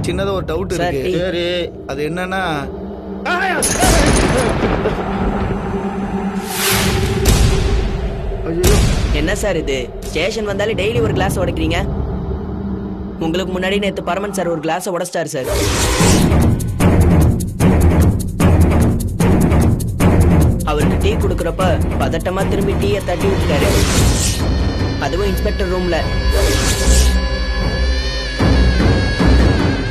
சின்னதா ஒரு டவுட் இருக்கு. சரி, அது என்னன்னா, என்ன சார் இது? ஸ்டேஷன் வந்தாலே டெய்லி ஒரு கிளாஸ் உடைக்கிறீங்க. உங்களுக்கு முன்னாடி நேத்து பரமன் சார் ஒரு கிளாஸ் உடைச்சிட்டாரு சார். அவருக்கு டீ குடுக்கறப்ப பதட்டமா திரும்பி டீயை தட்டி விட்டுட்டாரு. அதுவும் இன்ஸ்பெக்டர் ரூம்ல.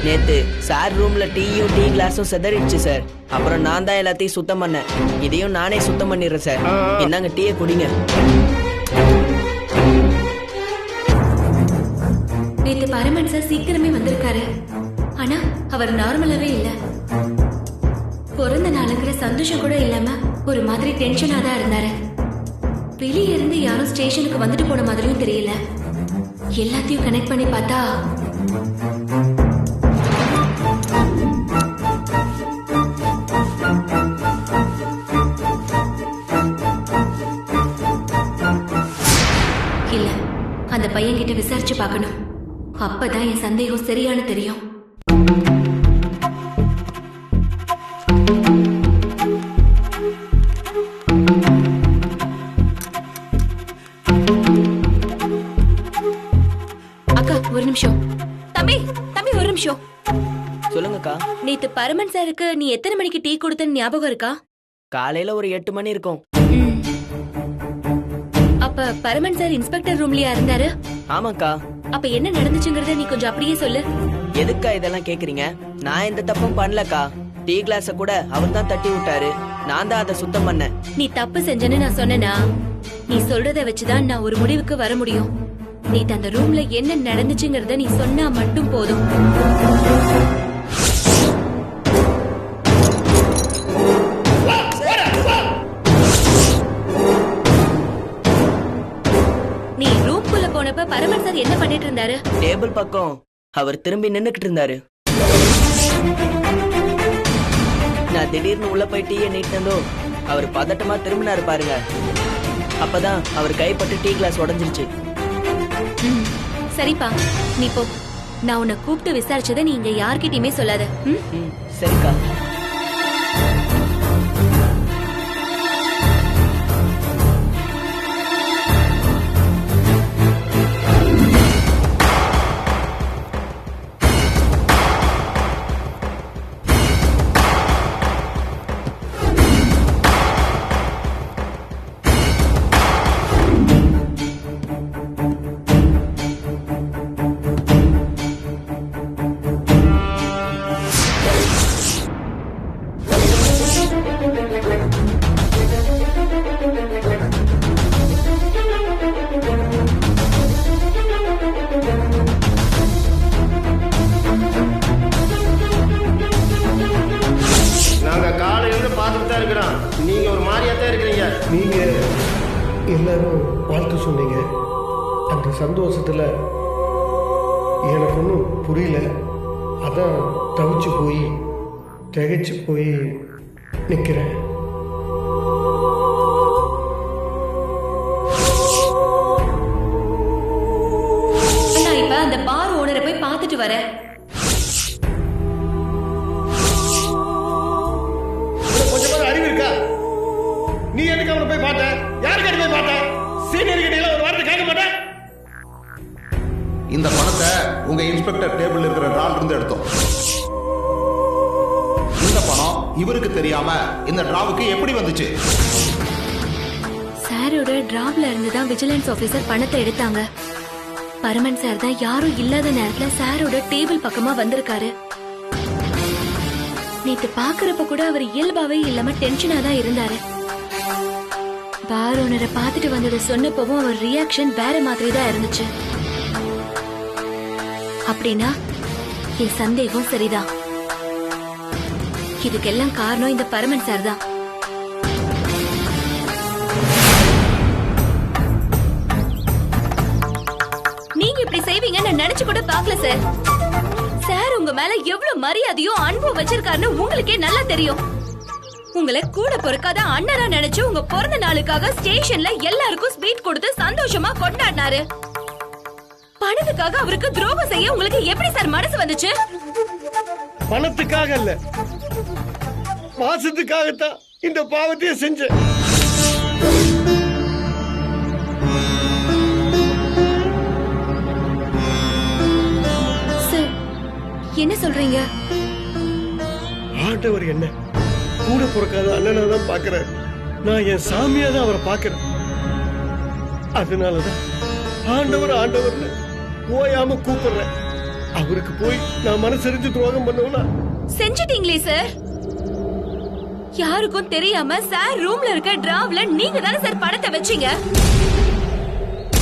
நேத்து சார் ரூம்ல டீயும் டீ கிளாஸும் செதறிடுச்சு சார். அப்புறம் நான் தான் எல்லாத்தையும் சுத்தம் பண்ணேன். இதையும் நானே சுத்தம் பண்ணிடுறேன் சார். இந்தாங்க டீயை குடிங்க. நேத்து பரமன் சார் சீக்கிரமே வந்திருக்காரு. ஆனா அவர் நார்மலாவே இல்ல. பிறந்த நாளுங்கிற சந்தோஷம் கூட இல்லாம ஒரு மாதிரி டென்ஷனா தான் இருந்தாரு. வெளியே இருந்து யாரும் ஸ்டேஷனுக்கு வந்துட்டு போன மாதிரியும் தெரியல. எல்லாத்தையும் கனெக்ட் பண்ணி பார்த்தா இல்ல, அந்த பையன் கிட்ட விசாரிச்சு பார்க்கணும். அப்பதான் என் சந்தேகம் சரியான தெரியும். அக்கா ஒரு நிமிஷம். தம்பி தம்பி ஒரு நிமிஷம். சொல்லுங்கக்கா. நேத்து பரமன் சாருக்கு நீ எத்தனை மணிக்கு டீ கொடுத்தன்னு ஞாபகம் இருக்கா? காலையில ஒரு 8 மணி இருக்கும். அப்ப பரமன் சார் இன்ஸ்பெக்டர் ரூம்லயா இருந்தாரு? ஆமாக்கா. அப்ப என்ன நடந்துச்சுங்கறத நீ கொஞ்சம் அப்படியே சொல்லு. எதுக்கா இதெல்லாம் கேக்குறீங்க? நான் எந்த தப்பும் பண்ணலக்கா. டீ கிளாஸ கூட அவர் தான் தட்டி விட்டாரு. நான் தான் அதை சுத்தம் பண்ணேன். நீ தப்பு செஞ்சேன்னு நான் சொன்னேனா? நீ சொல்றத வச்சுதான் நான் ஒரு முடிவுக்கு வர முடியும். நீ அந்த ரூம்ல என்ன நடந்துச்சுங்கறத நீ சொன்னா மட்டும் போதும். நீ ரூம்குள்ள போனப்ப பரமன் சார் என்ன பண்ணிட்டு இருந்தாரு? டேபிள் பக்கம் அவர் திரும்பி நின்னுக்கிட்டு இருந்தாரு. நான் திடீர்னு உள்ள போய் டீயை நீட்டினதோ அவர் பதட்டமா திரும்பினாரு பாருங்க. அப்பதான் அவர் கைப்பட்டு டீ கிளாஸ் உடைஞ்சிருச்சு. சரிப்பா, நீ போ. நான் உன்னை கூப்பிட்டு விசாரிச்சதை நீ இங்க யார்கிட்டயுமே சொல்லாத. சரிக்கா. நீங்க ஒரு மாதிரியா தான் இருக்கிறீங்க. நீங்க எல்லாரும் வாழ்த்து சொன்னீங்க. அந்த சந்தோஷத்துல எனக்கு ஒன்றும் புரியல. அதான் தவிச்சு போய் திகைச்சு போய் நிற்கிறேன். இப்ப அந்த பார் ஓனரை போய் பார்த்துட்டு வரேன். கொஞ்சம் அறிவு இருக்கா? நீ எனக்கு அவனை போய் பார்த்த? யாருக்கு போய் பார்த்த? சீனியர் கிட்ட ஒரு வார்த்தை கேட்க மாட்டேன். இந்த பணத்தை உங்க இன்ஸ்பெக்டர் டேபிள் இருக்கிற டிரால இருந்து எடுத்தோம். இந்த பணம் இவருக்கு தெரியாம இந்த டிராவுக்கு எப்படி வந்துச்சு? சாரோட டிராப்ல இருந்து தான் விஜிலன்ஸ் ஆபீசர் பணத்தை எடுத்தாங்க. பரமன் சார் தான் யாரும் இல்லாத நேரத்துல சாரோட டேபிள் பக்கமா வந்திருக்காரு. நேத்து பாக்குறப்ப கூட அவர் இயல்பாவே இல்லாம டென்ஷனா தான் இருந்தாரு. பார் ஓனரை பார்த்துட்டு வந்ததை சொன்னப்பவும் அவர் ரியாக்ஷன் வேற மாதிரி தான் இருந்துச்சு. அப்படின்னா என் சந்தேகம் சரிதான். இதுக்கெல்லாம் காரணம் இந்த பரமன் சார் தான். நீங்க இப்படி செய்வீங்கன்னு நான் நினைச்சு கூட பாக்கல சார். சார் உங்க மேல எவ்வளவு மரியாதையும் அன்பும் வச்சிருக்காருன்னு உங்களுக்கே நல்லா தெரியும். உங்களை கூட பொறுக்காத அண்ணனா நினைச்சு உங்க பிறந்த நாளுக்காக ஸ்டேஷன்ல எல்லாருக்கும் ஸ்வீட் கொடுத்து சந்தோஷமா கொண்டாடினாரு. பணத்துக்காக அவருக்கு துரோகம் செய்ய உங்களுக்கு எப்படி சார் மனசு வந்துச்சு? பணத்துக்காக அல்ல, மாசத்துக்காகத்தான் இந்த பாவத்தையே செஞ்சேன். சார் என்ன சொல்றீங்க? ஆண்டவர் என்ன கூட பிறக்காத அண்ணனை தான் பாக்குறேன். நான் என் சாமியா தான் அவரை பாக்குறேன். அதனாலதான் ஆண்டவர் ஆண்டவர்னு ஓயாம கூப்பிடுறேன். அவருக்கு போய் நான் மனசறிஞ்சு துரோகம் பண்ணுவேனா? செஞ்சிட்டீங்களே சார். யாருக்கும் தெரியாம சார் ரூம்ல இருக்க டிராவ்ல நீங்க தானே சார் பணத்தை வச்சீங்க.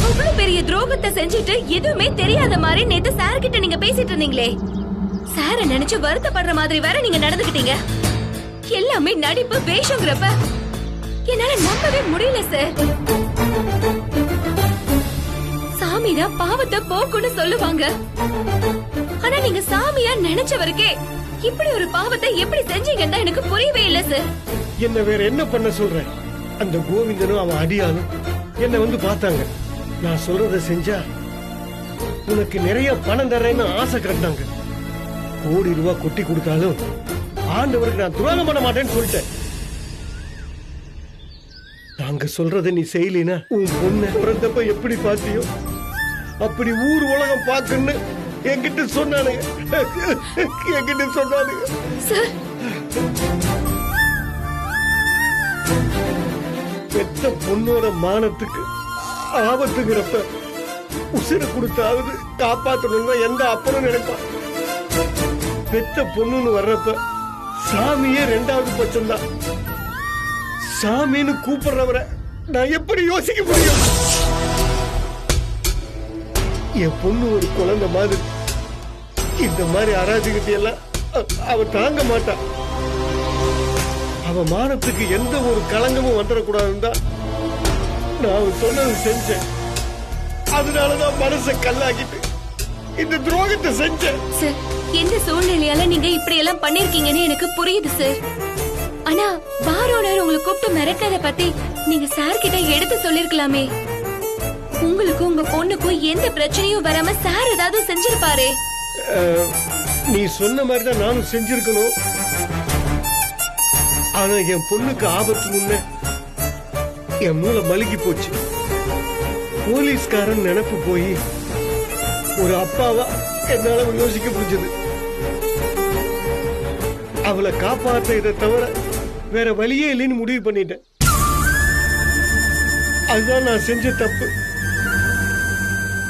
அவ்வளவு பெரிய துரோகத்தை செஞ்சுட்டு எதுவுமே தெரியாத மாதிரி நேத்து சார் கிட்ட நீங்க பேசிட்டு இருந்தீங்களே. சார நினைச்சு வருத்தப்படுற மாதிரி வேற நீங்க நடந்துக்கிட்டீங்க. எல்லாமே நடிப்பு வேஷங்கிறப்ப என்னால நம்பவே முடியல சார். சாமிதான் பாவத்தை போக்குன்னு சொல்லுவாங்க. ஆனா நீங்க சாமியா நினைச்சவருக்கே இப்படி ஒரு பாவத்தை எப்படி செஞ்சீங்கன்னு தான் எனக்கு புரியவே இல்ல சார். என்ன வேற என்ன பண்ண சொல்றேன்? அந்த கோவிந்தனும் அவன் அடியானும் என்ன வந்து பார்த்தாங்க. நான் சொல்றத செஞ்சா உனக்கு நிறைய பணம் தரேன்னு ஆசை கட்டினாங்க. கோடி ரூபாய் கொட்டி கொடுத்தாலும் ஆண்டவருக்கு நான் துரோகம் பண்ண மாட்டேன்னு சொல்லிட்டேன். நாங்க சொல்றத நீ செய்யலினா உன் பொண்ணு பிறந்தப்ப எப்படி பாத்தியோ அப்படி ஊர் உலகம் பாக்குன்னு என்கிட்ட சொன்னானுங்க. என்கிட்ட சொன்னானுங்க சார். பெத்த பொண்ணோட மானத்துக்கு ஆபத்துங்கிறப்ப உசிறு கொடுத்தாவது காப்பாற்றணும்னா எந்த அப்பனும் நினைப்பான். பெத்த பொண்ணுன்னு வர்றப்ப சாமியே ரெண்டாவது பட்சம்தான். சாமின்னு கூப்பிடுறவரை நான் எப்படி யோசிக்க முடியும்? என் பொண்ணு ஒரு குழந்தை மாதிரி. இந்த மாதிரி அராஜகத்தை எல்லாம் அவ தாங்க மாட்டா. அவ மானத்துக்கு எந்த ஒரு களங்கமும் வந்துடக்கூடாதுன்னு தான் நான் சொன்னது செஞ்சேன். அதனாலதான் மனசை கல்லாக்கிட்டு இந்த துரோகத்தை செஞ்சேன். சார், எந்த சூழ்நிலையால நீங்க இப்படி எல்லாம் பண்ணிருக்கீங்கன்னு எனக்கு புரியுது சார். ஆனா பார் ஓனர் உங்களை கூப்பிட்டு மிரட்டத பத்தி நீங்க சார் கிட்ட எடுத்து சொல்லிருக்கலாமே. உங்களுக்கும் உங்க பொண்ணுக்கும் எந்த பிரச்சனையும் வராம சார் ஏதாவது செஞ்சிருப்பாரே. நீ சொன்ன மாதிரிதான் நானும் செஞ்சிருக்கணும். ஆனா என் பொண்ணுக்கு ஆபத்து முன்ன என் மூளை மழுகி போச்சு. போலீஸ்காரன் நினைப்பு போய் ஒரு அப்பாவா என்னால யோசிக்க முடிஞ்சது. அவளை காப்பாற்ற இதை தவிர வேற வழியே இல்லைன்னு முடிவு பண்ணிட்டேன். அதுதான் நான் செஞ்ச தப்பு.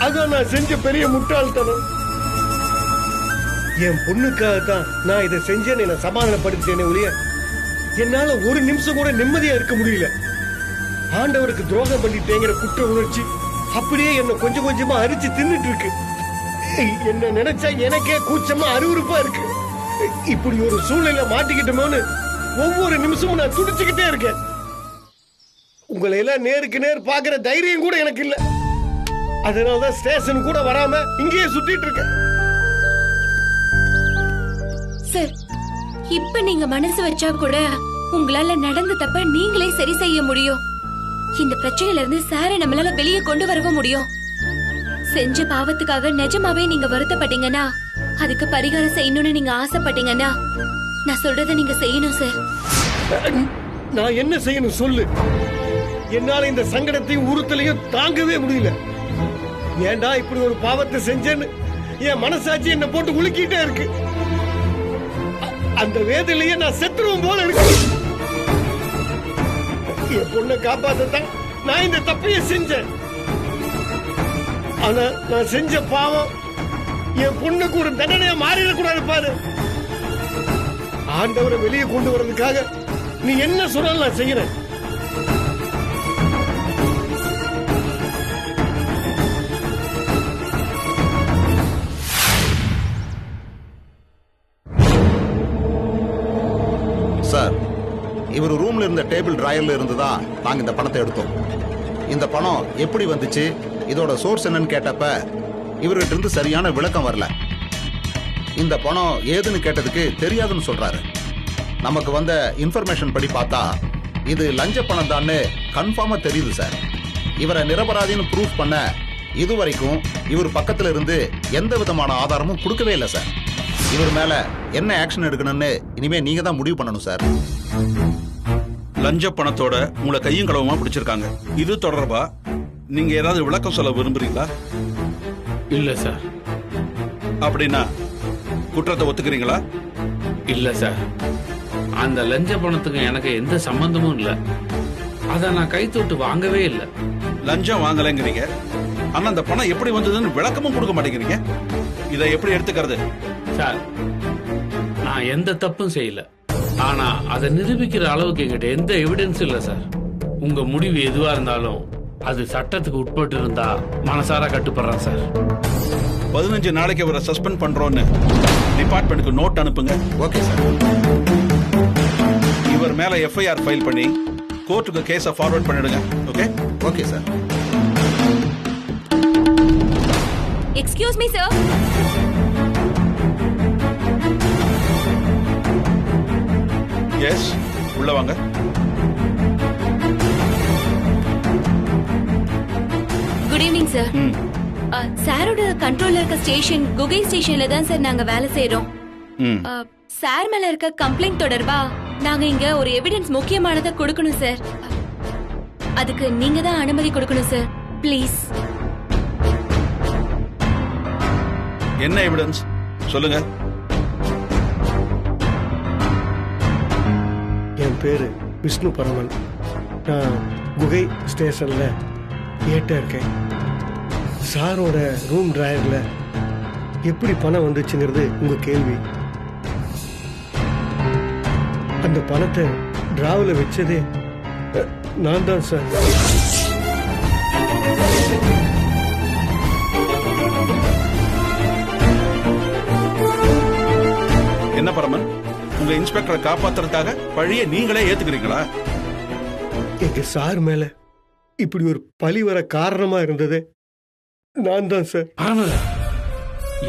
அதான் நான் செஞ்ச பெரிய முட்டாள்தனம். என் பொண்ணுக்காகத்தான் நான் இதை செஞ்சேன்னு என்ன சமாதானப்படுத்தேனே ஒழிய என்னால ஒரு நிமிஷம் கூட நிம்மதியா இருக்க முடியல. ஆண்டவருக்கு துரோகம் பண்ணிட்டேங்கிற குற்ற உணர்ச்சி அப்படியே என்ன கொஞ்சம் கொஞ்சமா அரிச்சு தின்னுட்டு இருக்கு. என்ன நினைச்சா எனக்கே கூச்சமா அருவருப்பா இருக்கு. இப்படி ஒரு சூழ்நிலை மாட்டிக்கிட்டோமோன்னு ஒவ்வொரு நிமிஷமும் நான் துடிச்சுக்கிட்டே இருக்கேன். உங்களை எல்லாம் நேருக்கு நேர் பாக்குற தைரியம் கூட எனக்கு இல்ல. அதனாலதான் ஸ்டேஷன் கூட வராம இங்கேயே சுத்திட்டு இருக்கேன். சார், இப்ப நீங்க மனசு வச்சா கூட உங்களால நடந்த தப்ப நீங்களே சரி செய்ய முடியும். இந்த பிரச்சனையில இருந்து சாரை நம்மளால வெளியே கொண்டு வரவும் முடியும். செஞ்ச பாவத்துக்காக நிஜமாவே நீங்க வருத்தப்பட்டீங்கன்னா, அதுக்கு பரிகாரம் செய்யணும்னு நீங்க ஆசைப்பட்டீங்கன்னா, நான் சொல்றதை நீங்க செய்யணும் சார். நான் என்ன செய்யணும் சொல்லு. என்னால இந்த சங்கடத்தையும் உறுத்தலையும் தாங்கவே முடியல. ஏண்டா இப்படி ஒரு பாவத்தை செஞ்சேன்னு என் மனசாட்சி என்ன போட்டு உலுக்கிட்டே இருக்கு. அந்த வேதனையே நான் செத்துருவோம் போல இருக்கு. என் பொண்ணை காப்பாத்தான் நான் இந்த தப்பையே செஞ்சேன். ஆனா நான் செஞ்ச பாவம் என் பொண்ணுக்கு ஒரு தண்டனையா மாறிடக்கூடாது பாரு. ஆண்டவரை வெளியே கொண்டு வர்றதுக்காக நீ என்ன சொன்னாலும் நான் செய்யறேன். சார், இவர் ரூம்ல இருந்த டேபிள் டிராயர்ல இருந்துதான் நாங்க இந்த பணத்தை எடுத்தோம். இந்த பணம் எப்படி வந்துச்சு, இதோட சோர்ஸ் என்னன்னு கேட்டப்ப இவர்கிட்ட இருந்து சரியான விளக்கம் வரல. இந்த பணம் ஏதுன்னு கேட்டதுக்கு தெரியாதுன்னு சொல்றாரு. நமக்கு வந்த இன்ஃபர்மேஷன் படி பார்த்தா இது லஞ்ச பணம் தான்னு கன்ஃபார்மா தெரியுது சார். இவரை நிரபராதின்னு ப்ரூஃப் பண்ண இதுவரைக்கும் இவர் பக்கத்துல இருந்து எந்த விதமான ஆதாரமும் கொடுக்கவே இல்லை சார். இவர் மேல என்ன ஆக்ஷன் எடுக்கணும்னு இனிமே நீங்க தான் முடிவு பண்ணணும் சார். லஞ்ச பணத்தோட உங்களை கையும் களவுமா பிடிச்சிருக்காங்க. இது தொடர்பா நீங்க ஏதாவது விளக்கம் சொல்ல விரும்புறீங்களா? இல்ல சார். அப்படின்னா குற்றத்தை ஒத்துக்கிறீங்களா? இல்ல சார், அந்த லஞ்ச பணத்துக்கு எனக்கு எந்த சம்பந்தமும் இல்ல. அத நான் கை தொட்டு வாங்கவே இல்லை. லஞ்சம் வாங்கலைங்கிறீங்க, ஆனா அந்த பணம் எப்படி வந்ததுன்னு விளக்கமும் கொடுக்க மாட்டேங்கிறீங்க. இதை எப்படி எடுத்துக்கிறது? சார், நான் எந்த தப்பும் செய்யல. ஆனா அதை நிரூபிக்கிற அளவுக்கு எங்கிட்ட எந்த எவிடன்ஸும் இல்ல சார். உங்க முடிவு எதுவா இருந்தாலும் அது சட்டத்துக்கு உட்பட்டு இருந்தா மனசார கட்டுப்படுறேன் சார். 15 நாளைக்கு அவரை சஸ்பெண்ட் பண்றோம்னு டிபார்ட்மெண்ட்டுக்கு நோட் அனுப்புங்க. Okay sir. இவர் மேல எஃப்ஐஆர் ஃபைல் பண்ணி கோர்ட்டுக்கு கேஸை ஃபார்வர்ட் பண்ணிடுங்க. Okay? Okay sir. Excuse me sir. Yes, உள்ள வாங்க. Good evening sir. சாரோட கண்ட்ரோல்ல இருக்க ஸ்டேஷன் குகை ஸ்டேஷன்ல தான் சார் நாங்க வேலை செய்யறோம். சார் மேல இருக்க கம்ப்ளைண்ட் தொடர்பா நாங்க இங்க ஒரு எவிடன்ஸ் முக்கியமானதை கொடுக்கணும் சார். அதுக்கு நீங்க தான் அனுமதி கொடுக்கணும் சார், ப்ளீஸ். என்ன எவிடன்ஸ் சொல்லுங்க. என் பேரு விஷ்ணு பரமன். நான் குகை ஸ்டேஷன்ல ஏட்ட இருக்கேன். சாரோட ரூம் டிராயர்ல எப்படி பணம் வந்துச்சுங்கிறது உங்க கேள்வி. அந்த பணத்தை டிராவில் வச்சதே நான் தான் சார். என்ன பரமன், உங்க இன்ஸ்பெக்டரை காப்பாத்துறதுக்காக பழிய நீங்களே ஏத்துக்கிறீங்களா? எங்க சார் மேல இப்படி ஒரு பழி வர காரணமா இருந்தது நான் தான் சார்.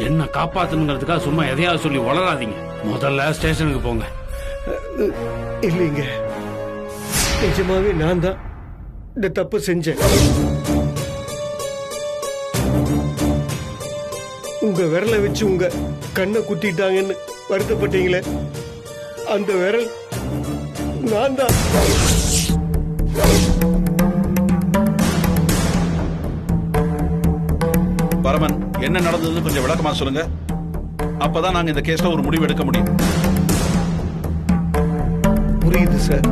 என்ன காப்பாத்தணுங்கிறதுக்காக சும்மா எதையாவது சொல்லி வளராதீங்க. முதல்ல ஸ்டேஷனுக்கு போங்க. இல்லைங்க, நிஜமாவே நான் தான் இந்த தப்பு செஞ்சேன். உங்க விரலை வச்சு உங்க கண்ணை குத்திட்டாங்கன்னு வருத்தப்பட்டீங்களே, அந்த விரல் நான் தான். பரமன், என்ன நடந்ததுன்னு கொஞ்சம் விளக்கமா சொல்லுங்க. அப்பதான் நாங்க இந்த கேஸ்ல ஒரு முடிவு எடுக்க முடியும். புரியுது சார்.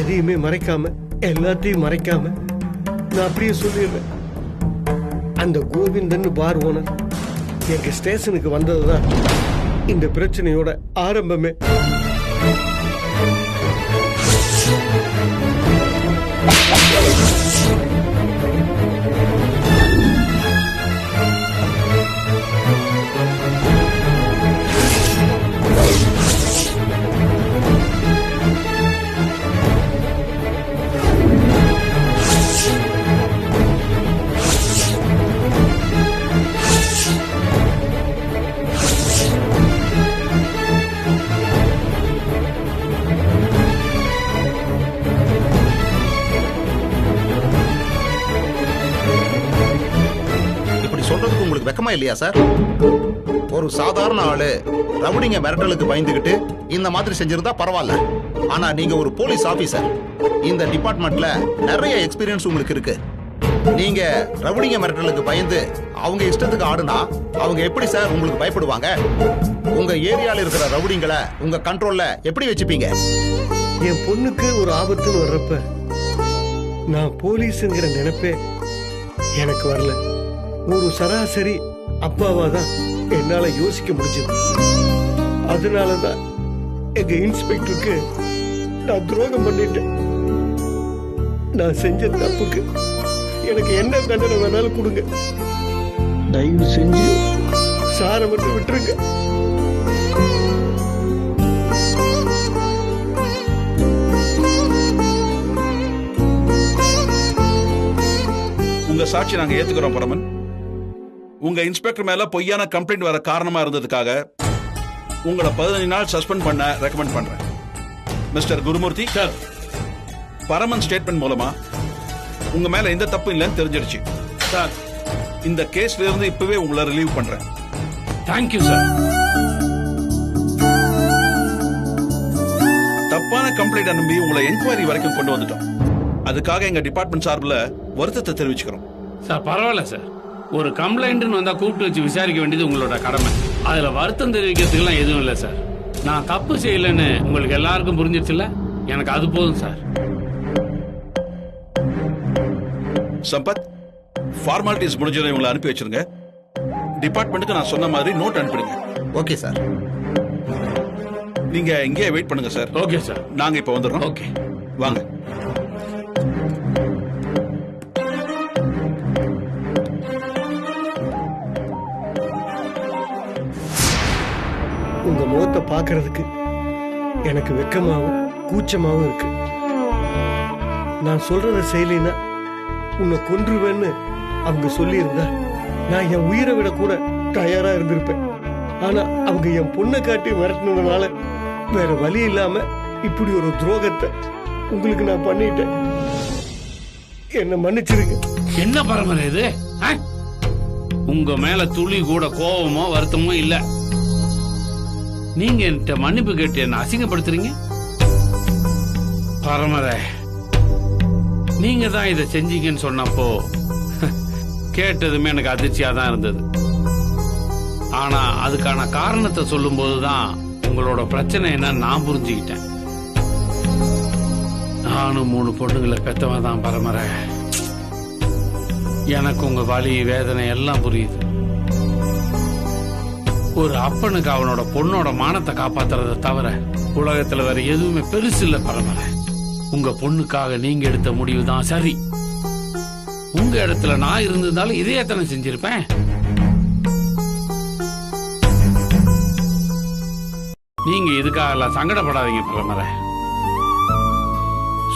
எதையுமே மறைக்காம எல்லாத்தையும் மறைக்காம நான் அப்படியே சொல்லிடுறேன். அந்த கோவிந்தன் பார் ஓனர் எங்க ஸ்டேஷனுக்கு வந்ததுதான் இந்த பிரச்சனையோட ஆரம்பமே. சொல்றதுக்கு உங்களுக்கு வெக்கமா இல்லையா சார்? ஒரு சாதாரண ஆளு ரவுடிங்க மிரட்டலுக்கு பயந்துகிட்டு இந்த மாதிரி செஞ்சிருந்தா பரவாயில்ல. ஆனா நீங்க ஒரு போலீஸ் ஆபீசர். இந்த டிபார்ட்மெண்ட்ல நிறைய எக்ஸ்பீரியன்ஸ் உங்களுக்கு இருக்கு. நீங்க ரவுடிங்க மிரட்டலுக்கு பயந்து அவங்க இஷ்டத்துக்கு ஆடுனா அவங்க எப்படி சார் உங்களுக்கு பயப்படுவாங்க? உங்க ஏரியால இருக்கிற ரவுடிங்களை உங்க கண்ட்ரோல்ல எப்படி வச்சுப்பீங்க? என் பொண்ணுக்கு ஒரு ஆபத்துன்னு வர்றப்ப நான் போலீஸ்ங்கிற நினைப்பே எனக்கு வரல. ஒரு சராசரி அப்பாவா தான் என்னால யோசிக்க முடிஞ்சது. அதனாலதான் எங்க இன்ஸ்பெக்டருக்கு நான் துரோகம் பண்ணிட்டேன். நான் செஞ்ச தப்புக்கு எனக்கு என்ன தண்டனை வேணாலும் கொடுங்க. தயவு செஞ்சு சாரை மட்டும் விட்டுருங்க. உங்க சாட்சி நாங்க ஏத்துக்கிறோம் பரமன். உங்க இன்ஸ்பெக்டர் மேல பொய்யான கம்ப்ளைண்ட் வர காரணமா இருந்ததுக்காக உங்களை 15 நாள் சஸ்பெண்ட் பண்ண ரெக்கமெண்ட் பண்றேன். மிஸ்டர் குருமூர்த்தி சார், பரமன் ஸ்டேட்மெண்ட் மூலமா உங்க மேல எந்த தப்பு இல்லைன்னு தெரிஞ்சிருச்சு சார். இந்த கேஸ்ல இருந்து இப்பவே உங்களை ரிலீவ் பண்றேன். Thank you sir. கம்ப்ளைண்ட் நம்பி உங்களை என்கொயரி வரைக்கும் கொண்டு வந்துட்டோம். அதுக்காக எங்க டிபார்ட்மெண்ட் சார்பில் வருத்தத்தை தெரிவிச்சுக்கிறோம். சார் பரவாயில்ல சார், ஒரு கம்ப்ளைண்ட்னு வந்தா கூப்பிட்டு வச்சு விசாரிக்க வேண்டியது உங்களோட கடமை. அதுல வருத்தம் தெரிவிக்கிறதுக்கெல்லாம் எதுவும் இல்லை சார். நான் தப்பு செய்யலைன்னு உங்களுக்கு எல்லாருக்கும் புரிஞ்சிருச்சுல்ல, எனக்கு அது போதும் சார். சம்பத், ஃபார்மாலிட்டிஸ் முடிஞ்சதை உங்களை அனுப்பி வச்சிருங்க. டிபார்ட்மெண்ட்டுக்கு நான் சொன்ன மாதிரி நோட் அனுப்பிடுங்க. Okay sir. நீங்க இங்கே வெயிட் பண்ணுங்க சார். ஓகே சார், நாங்க இப்ப வந்துடுறோம். ஓகே வாங்க. உங்க முகத்தை பார்க்கிறதுக்கு எனக்கு வெக்கமாவும் கூச்சமாவும் இருக்கு. நான் சொல்றத செய்யலைன்னா உன்னை கொன்றுவேன்னு அவங்க சொல்லியிருந்தா நான் என் உயிரை விட கூட தயாரா இருந்திருப்பேன். ஆனா அவங்க என் பொண்ணை காட்டி மிரட்டினதுனால வேற வழி இல்லாம இப்படி ஒரு துரோகத்தை உங்களுக்கு நான் பண்ணிட்டேன். என்ன மன்னிச்சிருங்க. என்ன பரமரை இது? உங்க மேல துளி கூட கோபமோ வருத்தமோ இல்ல. நீங்க என்கிட்ட மன்னிப்பு கேட்டு என்ன அசிங்கப்படுத்துறீங்க. பரமரை, நீங்க தான் இதை செஞ்சீங்கன்னு சொன்னப்போ கேட்டதுமே எனக்கு அதிர்ச்சியா தான் இருந்தது. ஆனா அதுக்கான காரணத்தை சொல்லும் போதுதான் உங்களோட பிரச்சனை என்ன நான் புரிஞ்சுக்கிட்டேன். நானும் 3 பொண்ணுங்களை பெத்தவன் தான் பரமரை. எனக்கு உங்க வலி வேதனை எல்லாம் புரியுது. ஒரு அப்பனுக்கு அவனோட பொண்ணோட மானத்தை காப்பாத்துறதை தவிர உலகத்துல வேற எதுவுமே பெருசு இல்ல பரமரை. உங்க பொண்ணுக்காக நீங்க எடுத்த முடிவு தான் சரி. உங்க இடத்துல நான் இருந்திருந்தாலும் இதே எத்தனை செஞ்சிருப்பேன். நீங்க இதுக்காக எல்லாம் சங்கடப்படாதீங்க பரமரை.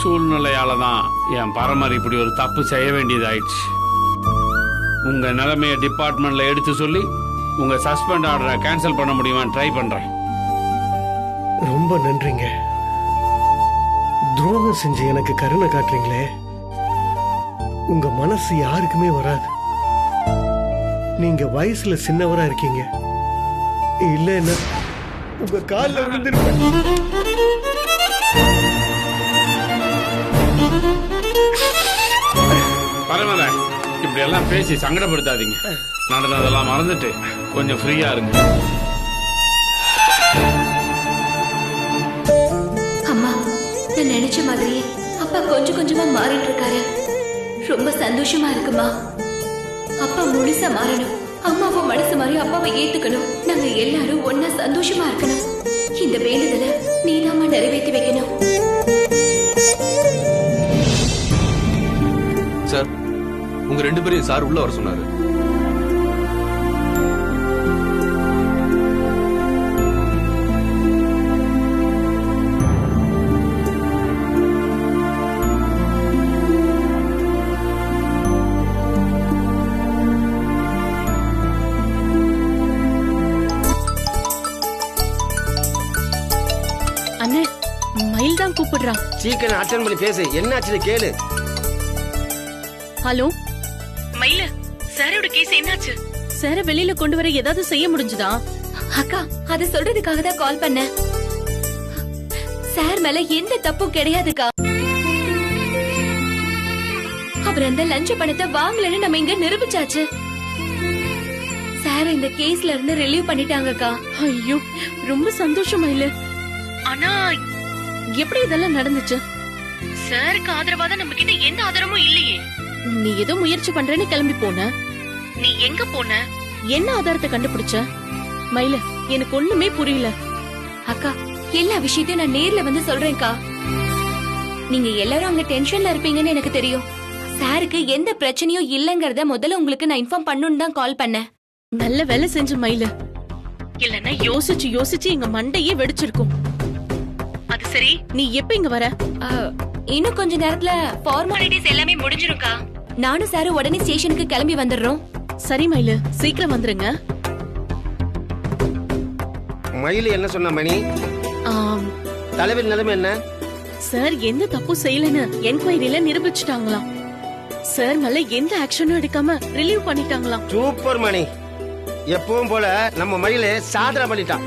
சூழ்நிலையால தான் என் பரமரை இப்படி ஒரு தப்பு செய்ய வேண்டியதாயிடுச்சு. உங்க நிலைமைய டிபார்ட்மெண்ட்ல எடுத்து சொல்லி உங்க சஸ்பெண்ட் ஆர்டரை கேன்சல் பண்ண முடியுமான்னு ட்ரை பண்றேன். ரொம்ப நன்றிங்க. துரோகம் செஞ்சு எனக்கு கருணை காட்டுறீங்களே. உங்க மனசு யாருக்குமே வராது. நீங்க வயசுல சின்னவரா இருக்கீங்க. இல்லைன்னா உங்க காலில் விழுந்திருப்பேன். பரமரை, இப்படி எல்லாம் பேசி சங்கடப்படுத்தாதீங்க. நடந்ததெல்லாம் மறந்துட்டு கொஞ்சம் ஃப்ரீயா இருங்க. அம்மா, நான் நினைச்ச மாதிரியே அப்பா கொஞ்சம் கொஞ்சமா மாறிட்டு இருக்காரு. ரொம்ப சந்தோஷமா இருக்குமா. அப்பா முழுசா மாறணும். அம்மாவும் மனசு மாதிரி அப்பாவை ஏத்துக்கணும். நாங்க எல்லாரும் ஒன்னா சந்தோஷமா இருக்கணும். இந்த வேண்டுதலை நீதாம்மா நிறைவேற்றி வைக்கணும். சார், உங்க 2 பேரையும் சார் உள்ள வர சொன்னாரு. அண்ணே, மயில் தான் கூப்பிடுறான். சீக்கிரம் அட்டெண்ட் பண்ணி பேசு. என்னாச்சு கேளு. ஹலோ மயில, சாரோட கேஸ் என்னாச்சு? சார வெளியில கொண்டு வர ஏதாவது செய்ய முடிஞ்சதா? அக்கா, அதை சொல்றதுக்காக தான் கால் பண்ணேன். சார் மேல எந்த தப்பும் கிடையாதுக்கா. அவர் அந்த லஞ்ச பணத்தை வாங்கலன்னு நம்ம இங்க நிரூபிச்சாச்சு. சார் இந்த கேஸ்ல இருந்து ரிலீவ் பண்ணிட்டாங்கக்கா. ஐயோ, ரொம்ப சந்தோஷமா இல்ல. ஆனா எப்படி இதெல்லாம் நடந்துச்சு? சாருக்கு ஆதரவா தான் நம்ம கிட்ட எந்த ஆதாரமும் இல்லையே. நீ ஏதோ முயற்சி பண்றேன்னு கிளம்பி போன. நீ எங்க போன? என்ன ஆதாரத்தை கண்டுபிடிச்ச? மயில, எனக்கு ஒண்ணுமே புரியல. அக்கா, எல்லா விஷயத்தையும் நான் நேர்ல வந்து சொல்றேன்க்கா. நீங்க எல்லாரும் அங்க டென்ஷன்ல இருப்பீங்கன்னு எனக்கு தெரியும். சாருக்கு எந்த பிரச்சனையும் இல்லங்கறத முதல்ல உங்களுக்கு நான் இன்ஃபார்ம் பண்ணணும்னு தான் கால் பண்ணேன். நல்ல வேலை செஞ்ச மயில. இல்லன்னா யோசிச்சு யோசிச்சு எங்க மண்டையே வெடிச்சிருக்கும். அது சரி, நீ எப்ப இங்க வர? இன்னும் கொஞ்ச நேரத்துல ஃபார்மாலிட்டிஸ் எல்லாமே முடிஞ்சிருக்கா. நானும் சாரும் உடனே ஸ்டேஷனுக்கு கிளம்பி வந்துடுறோம். சரி மயில, சீக்கிரம் வந்துருங்க. மயில் என்ன சொன்ன மணி? தலைவர் நிலைமை என்ன? சார் எந்த தப்பு செய்யலன்னு என்கொயரியில நிரூபிச்சுட்டாங்களாம். சார் மேல எந்த ஆக்ஷனும் எடுக்காம ரிலீவ் பண்ணிட்டாங்களாம். Super money. எப்பவும் போல நம்ம மயில சாதனை பண்ணிட்டான்.